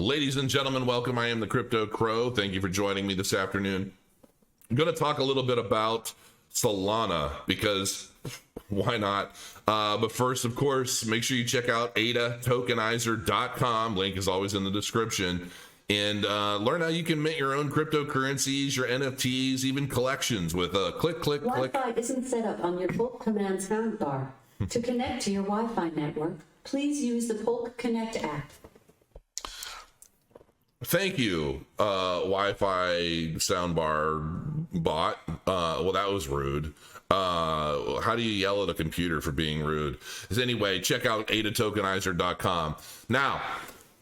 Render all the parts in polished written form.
Ladies and gentlemen, welcome. I am the Crypto Crow. Thank you for joining me this afternoon. I'm going to talk a little bit about Solana because why not? But first, of course, make sure you check out ADA0 Link is always in the description. And learn how you can mint your own cryptocurrencies, your NFTs, even collections with a click, click, click. Wi-Fi isn't set up on your Polk command soundbar. To connect to your Wi-Fi network, please use the Polk Connect app. Thank you, Wi-Fi soundbar bot. Well, that was rude. How do you yell at a computer for being rude? Anyway, check out ADAtokenizer.com. Now,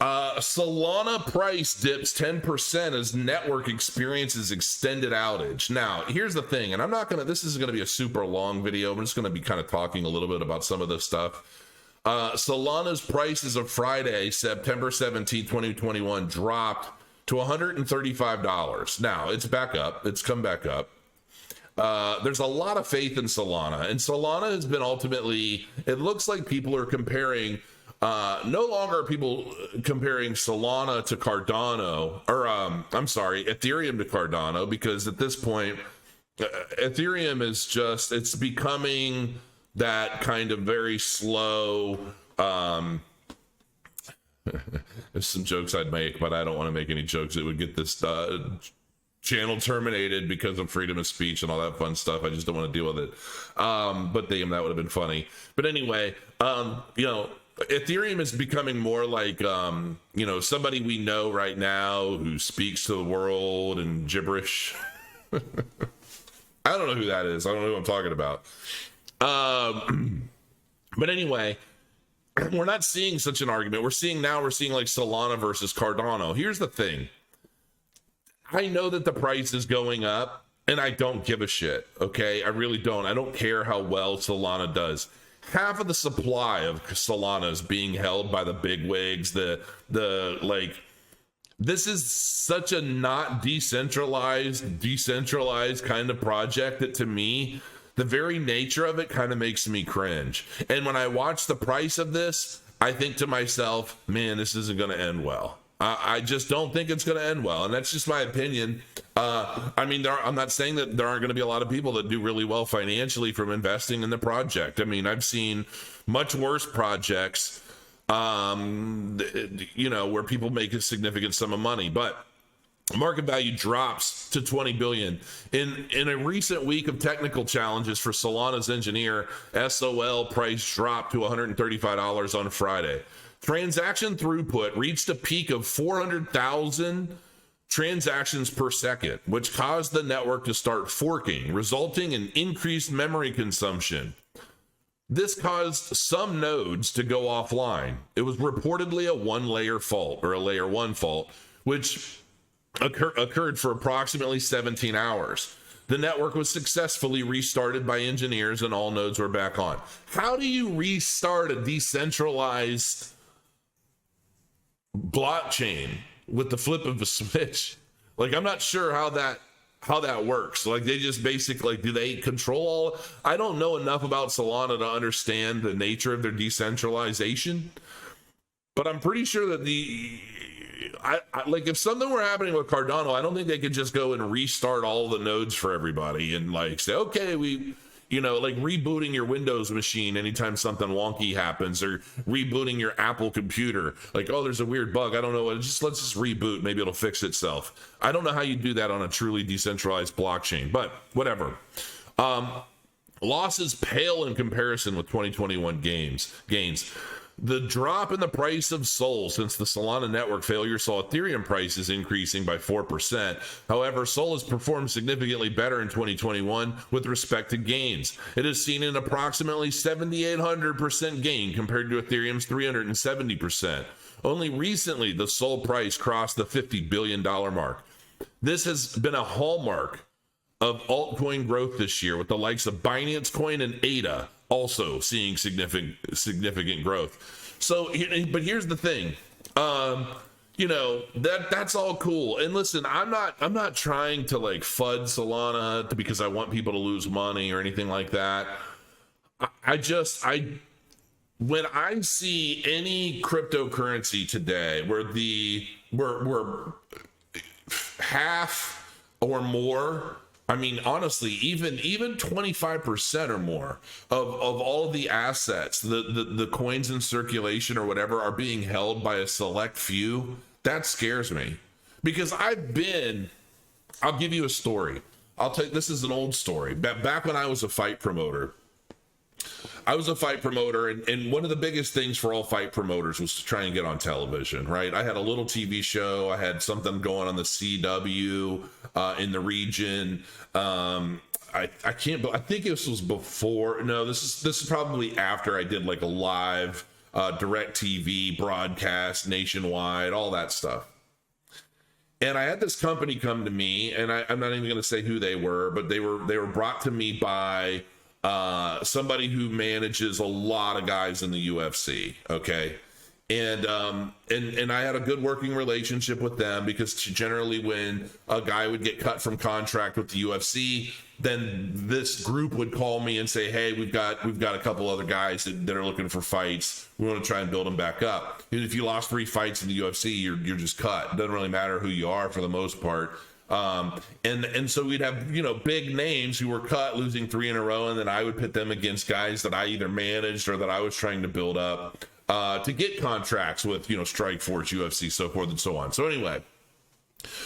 Solana price dips 10% as network experiences extended outage. Now, here's the thing, and this is gonna be a super long video. I'm just gonna be kind of talking a little bit about some of this stuff. Solana's price as of Friday, September 17, 2021, dropped to $135. Now, it's back up. It's come back up. There's a lot of faith in Solana, and Solana has been ultimately, it looks like people are comparing, no longer are people comparing Solana to Cardano, or Ethereum to Cardano, because at this point, Ethereum is just, it's becoming that kind of very slow, there's some jokes I'd make, but I don't want to make any jokes. It would get this channel terminated because of freedom of speech and all that fun stuff. I just don't want to deal with it. But damn, that would have been funny. But anyway, Ethereum is becoming more like, somebody we know right now who speaks to the world in gibberish. I don't know who that is. I don't know who I'm talking about. But anyway, we're not seeing such an argument. We're seeing like Solana versus Cardano. Here's the thing. I know that the price is going up and I don't give a shit. Okay. I really don't. I don't care how well Solana does. Half of the supply of Solana is being held by the bigwigs. This is such a not decentralized kind of project that, to me, the very nature of it kind of makes me cringe. And when I watch the price of this, I think to myself, man, this isn't going to end well. I just don't think it's going to end well. And that's just my opinion. I'm not saying that there aren't going to be a lot of people that do really well financially from investing in the project. I mean, I've seen much worse projects, where people make a significant sum of money, but market value drops to 20 billion. In a recent week of technical challenges for Solana's engineer, SOL price dropped to $135 on Friday. Transaction throughput reached a peak of 400,000 transactions per second, which caused the network to start forking, resulting in increased memory consumption. This caused some nodes to go offline. It was reportedly a layer 1 fault, which occurred for approximately 17 hours. The network was successfully restarted by engineers and all nodes were back on. How do you restart a decentralized blockchain with the flip of a switch? Like, I'm not sure how that works. Like, they just basically, do they control all? I don't know enough about Solana to understand the nature of their decentralization, but I'm pretty sure that if something were happening with Cardano, I don't think they could just go and restart all the nodes for everybody and say, okay, rebooting your Windows machine anytime something wonky happens, or rebooting your Apple computer. There's a weird bug. I don't know. Let's just reboot. Maybe it'll fix itself. I don't know how you do that on a truly decentralized blockchain, but whatever. Losses pale in comparison with 2021 gains. The drop in the price of SOL since the Solana network failure saw Ethereum prices increasing by 4%. However, SOL has performed significantly better in 2021 with respect to gains. It has seen an approximately 7,800% gain compared to Ethereum's 370%. Only recently, the SOL price crossed the $50 billion mark. This has been a hallmark of altcoin growth this year, with the likes of Binance Coin and ADA also seeing significant growth. So, but here's the thing, that's all cool. And listen, I'm not trying to FUD Solana because I want people to lose money or anything like that. when I see any cryptocurrency today where we're half or more, I mean, honestly, even 25% or more of all of the assets, the coins in circulation or whatever, are being held by a select few, that scares me. Because I'll give you a story. This is an old story. Back when I was a fight promoter, and one of the biggest things for all fight promoters was to try and get on television, right? I had a little TV show. I had something going on the CW in the region. I think this was before. No, this is probably after I did like a live direct TV broadcast nationwide, all that stuff. And I had this company come to me, and I'm not even going to say who they were, but they were brought to me by somebody who manages a lot of guys in the UFC. Okay. And I had a good working relationship with them, because generally when a guy would get cut from contract with the UFC, then this group would call me and say, hey, we've got a couple other guys that are looking for fights. We want to try and build them back up. And if you lost 3 fights in the UFC, you're just cut. It doesn't really matter who you are for the most part. And so we'd have, big names who were cut, losing 3 in a row. And then I would pit them against guys that I either managed or that I was trying to build up to get contracts with, Strikeforce, UFC, so forth and so on. So anyway,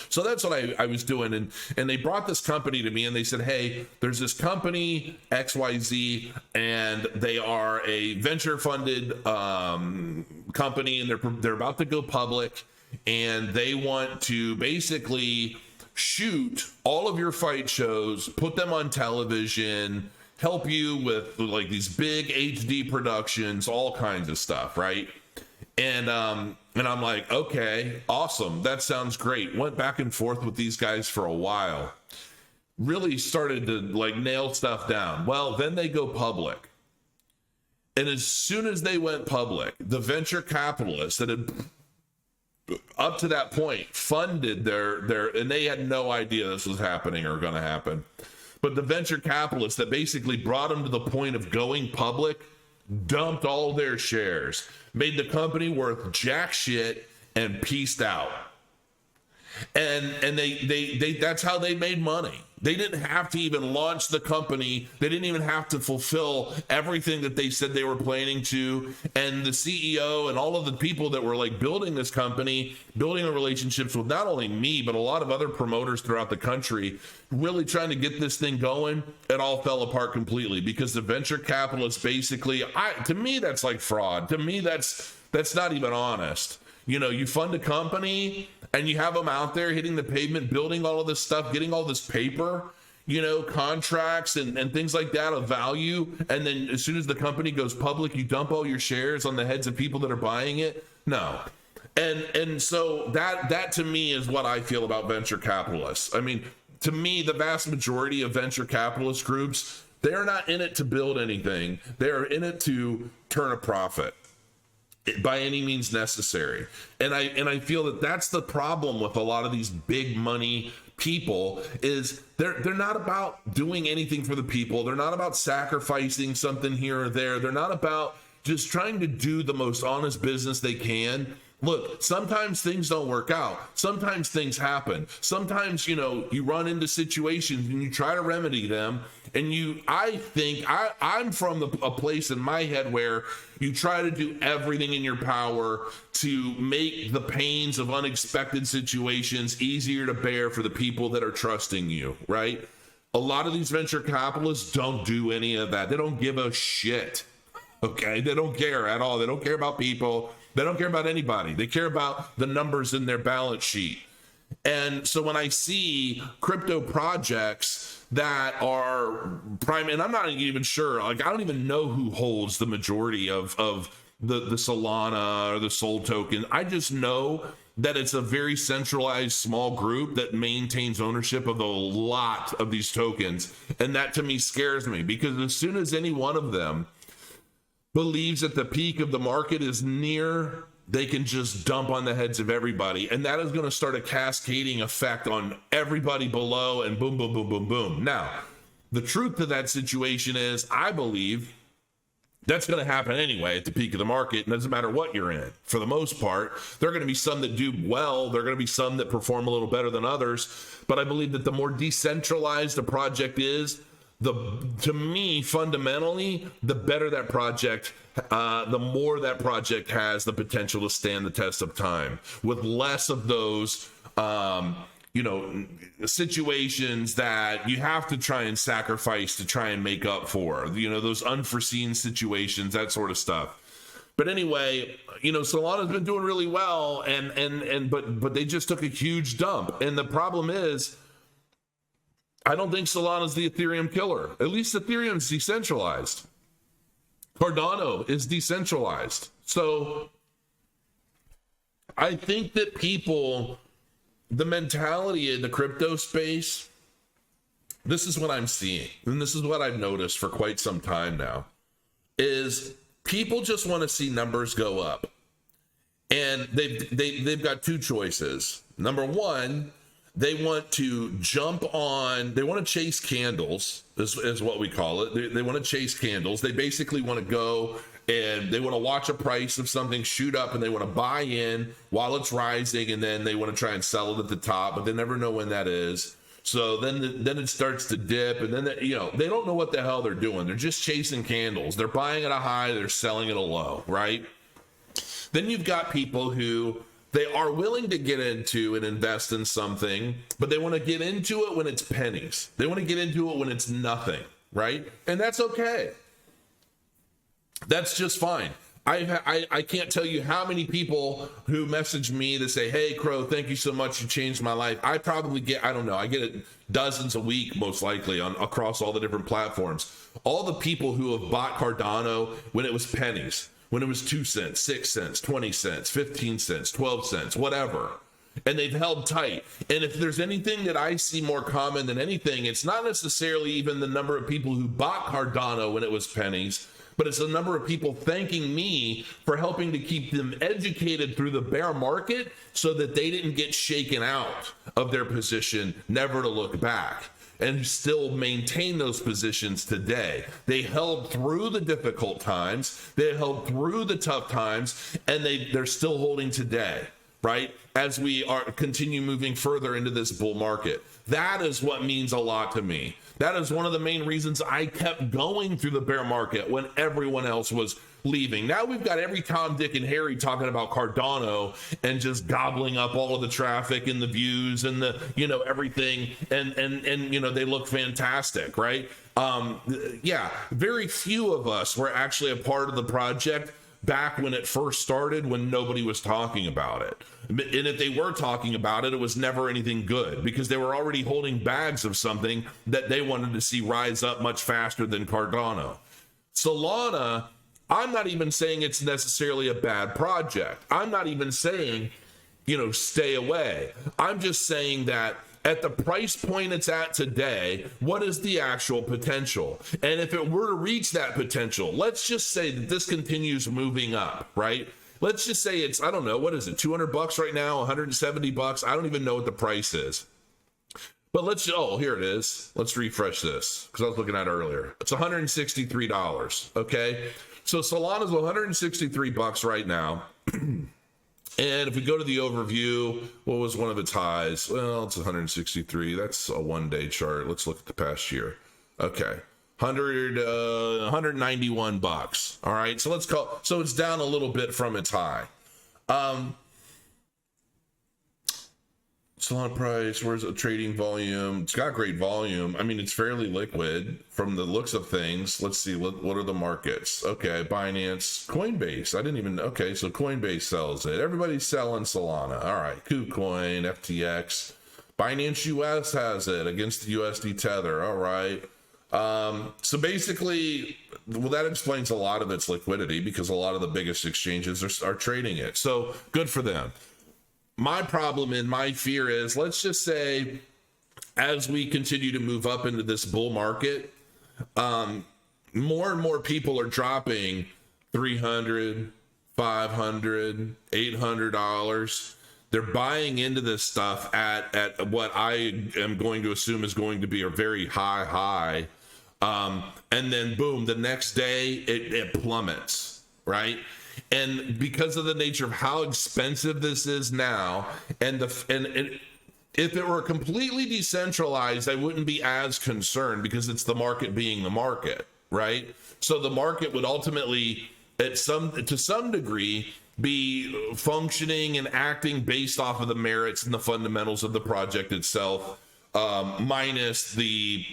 so that's what I was doing. And they brought this company to me and they said, hey, there's this company XYZ, and they are a venture funded company, and they're about to go public, and they want to basically shoot all of your fight shows, put them on television, help you with like these big HD productions, all kinds of stuff, right? And I'm like, okay, awesome. That sounds great. Went back and forth with these guys for a while. Really started to like nail stuff down. Well, then they go public. And as soon as they went public, the venture capitalists that had up to that point funded their and they had no idea this was happening or going to happen. But the venture capitalists that basically brought them to the point of going public dumped all their shares, made the company worth jack shit, and pieced out. And they that's how they made money. They didn't have to even launch the company. They didn't even have to fulfill everything that they said they were planning to. And the CEO and all of the people that were like building this company, building the relationships with not only me, but a lot of other promoters throughout the country, really trying to get this thing going, it all fell apart completely because the venture capitalists basically, to me, that's like fraud. To me, that's not even honest. You fund a company and you have them out there hitting the pavement, building all of this stuff, getting all this paper, contracts and things like that of value. And then as soon as the company goes public, you dump all your shares on the heads of people that are buying it. No. And so that to me is what I feel about venture capitalists. I mean, to me, the vast majority of venture capitalist groups, they're not in it to build anything. They're in it to turn a profit by any means necessary. And I feel that that's the problem with a lot of these big money people is they're not about doing anything for the people. They're not about sacrificing something here or there. They're not about just trying to do the most honest business they can. Look, sometimes things don't work out. Sometimes things happen. Sometimes, you run into situations and you try to remedy them. And I think I'm from a place in my head where you try to do everything in your power to make the pains of unexpected situations easier to bear for the people that are trusting you, right? A lot of these venture capitalists don't do any of that. They don't give a shit. Okay? They don't care at all. They don't care about people. They don't care about anybody. They care about the numbers in their balance sheet. And so when I see crypto projects that are prime, and I'm not even sure, I don't even know who holds the majority of the Solana or the SOL token. I just know that it's a very centralized small group that maintains ownership of a lot of these tokens. And that to me scares me, because as soon as any one of them believes that the peak of the market is near, they can just dump on the heads of everybody. And that is going to start a cascading effect on everybody below, and boom, boom, boom, boom, boom. Now, the truth to that situation is, I believe That's going to happen anyway at the peak of the market. It doesn't matter what you're in. For the most part, there are going to be some that do well. There are going to be some that perform a little better than others. But I believe that the more decentralized a project is, to me, fundamentally, the better that project, the more that project has the potential to stand the test of time, with less of those situations that you have to try and sacrifice to try and make up for, those unforeseen situations, that sort of stuff. But anyway, Solana's been doing really well, but they just took a huge dump. And the problem is, I don't think Solana's the Ethereum killer. At least Ethereum's decentralized. Cardano is decentralized. So I think that the mentality in the crypto space, this is what I'm seeing, and this is what I've noticed for quite some time now, is people just want to see numbers go up. And they've got two choices. Number one, they want to they want to chase candles, is what we call it. They want to chase candles. They basically want to go and they want to watch a price of something shoot up, and they want to buy in while it's rising, and then they want to try and sell it at the top, but they never know when that is. So then it starts to dip, and then they don't know what the hell they're doing. They're just chasing candles. They're buying at a high, they're selling at a low, right? Then you've got people who they are willing to get into and invest in something, but they want to get into it when it's pennies. They want to get into it when it's nothing, right? And that's okay. That's just fine. I can't tell you how many people who message me that say, "Hey, Crow, thank you so much. You changed my life." I probably get, I get it dozens a week, most likely, across all the different platforms. All the people who have bought Cardano when it was pennies, when it was 2 cents, 6 cents, 20 cents, 15 cents, 12 cents, whatever. And they've held tight. And if there's anything that I see more common than anything, it's not necessarily even the number of people who bought Cardano when it was pennies, but it's a number of people thanking me for helping to keep them educated through the bear market so that they didn't get shaken out of their position, never to look back, and still maintain those positions today. They held through the difficult times, they held through the tough times, and they're still holding today, right? As we continue moving further into this bull market. That is what means a lot to me. That is one of the main reasons I kept going through the bear market when everyone else was leaving. Now we've got every Tom, Dick, and Harry talking about Cardano and just gobbling up all of the traffic and the views and the, everything. And they look fantastic, right? Yeah, very few of us were actually a part of the project back when it first started, when nobody was talking about it. And if they were talking about it, it was never anything good, because they were already holding bags of something that they wanted to see rise up much faster than Cardano. Solana, I'm not even saying it's necessarily a bad project. I'm not even saying, stay away. I'm just saying that at the price point it's at today, what is the actual potential? And if it were to reach that potential, let's just say that this continues moving up, right? Let's just say it's, I don't know, what is it, $200 right now, $170? I don't even know what the price is. But here it is. Let's refresh this, because I was looking at it earlier. It's $163, okay? So Solana's $163 right now. And if we go to the overview, what was one of its highs? Well, it's 163. That's a one-day chart. Let's look at the past year. Okay. $191. All right. So so it's down a little bit from its high. Solana Price, where's the trading volume? It's got great volume. I mean, it's fairly liquid from the looks of things. Let's see, what are the markets? Okay, Binance, Coinbase. Okay, so Coinbase sells it. Everybody's selling Solana. All right, KuCoin, FTX. Binance US has it against the USD Tether. All right. So basically, that explains a lot of its liquidity, because a lot of the biggest exchanges are trading it. So good for them. My problem and my fear is, let's just say, as we continue to move up into this bull market, more and more people are dropping $300, $500, $800. They're buying into this stuff at what I am going to assume is going to be a very high. And then boom, the next day it plummets, right? And because of the nature of how expensive this is now, and if it were completely decentralized, I wouldn't be as concerned because it's the market being the market, right? So the market would ultimately, to some degree, be functioning and acting based off of the merits and the fundamentals of the project itself, minus the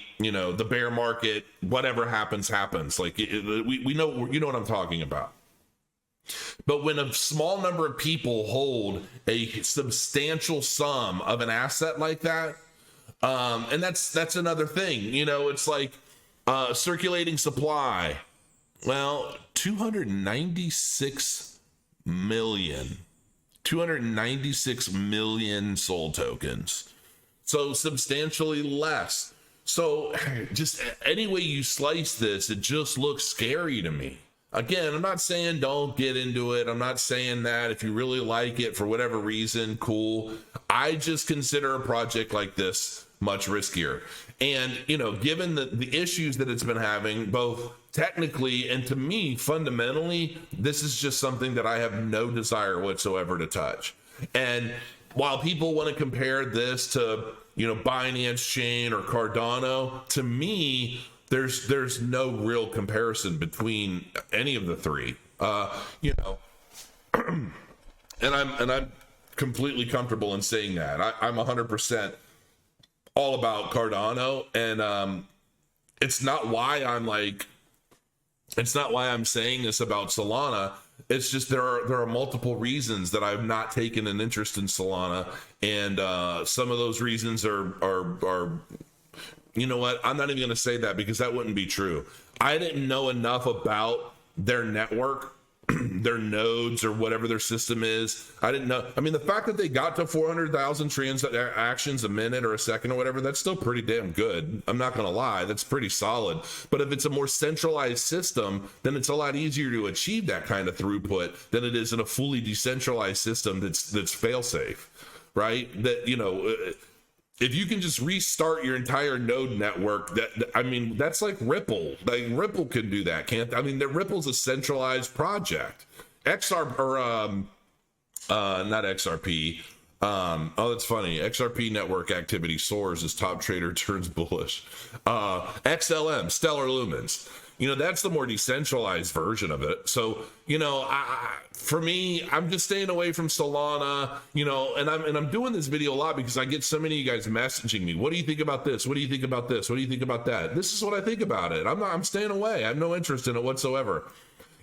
bear market. Whatever happens. Like we know, you know what I'm talking about. But when a small number of people hold a substantial sum of an asset like that, and that's another thing, it's like circulating supply. Well, 296 million SOL tokens. So substantially less. So just any way you slice this, it just looks scary to me. Again, I'm not saying don't get into it. I'm not saying that if you really like it for whatever reason, cool. I just consider a project like this much riskier. And, given the issues that it's been having, both technically and to me, fundamentally, this is just something that I have no desire whatsoever to touch. And while people want to compare this to, Binance Chain or Cardano, to me, there's no real comparison between any of the three. And I'm completely comfortable in saying that. I'm 100% all about Cardano, and it's not why I'm saying this about Solana. It's just there are multiple reasons that I've not taken an interest in Solana, and some of those reasons are you know what? I'm not even going to say that because that wouldn't be true. I didn't know enough about their network, their nodes, or whatever their system is. I didn't know. I mean, the fact that they got to 400,000 transactions a minute or a second or whatever, that's still pretty damn good. I'm not going to lie. That's pretty solid. But if it's a more centralized system, then it's a lot easier to achieve that kind of throughput than it is in a fully decentralized system that's fail-safe, right? That, if you can just restart your entire node network, that's like Ripple. Like Ripple can do that, can't? Ripple's a centralized project. Not XRP. That's funny. XRP network activity soars as top trader turns bullish. XLM, Stellar Lumens. That's the more decentralized version of it. So, for me, I'm just staying away from Solana, and I'm doing this video a lot because I get so many of you guys messaging me. What do you think about this? What do you think about this? What do you think about that? This is what I think about it. I'm staying away. I have no interest in it whatsoever.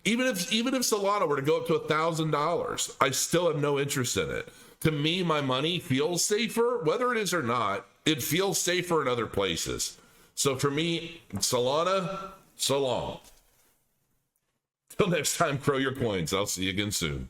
Even if Solana were to go up to $1,000, I still have no interest in it. To me, my money feels safer, whether it is or not. It feels safer in other places. So for me, Solana, so long. Till next time, grow your coins. I'll see you again soon.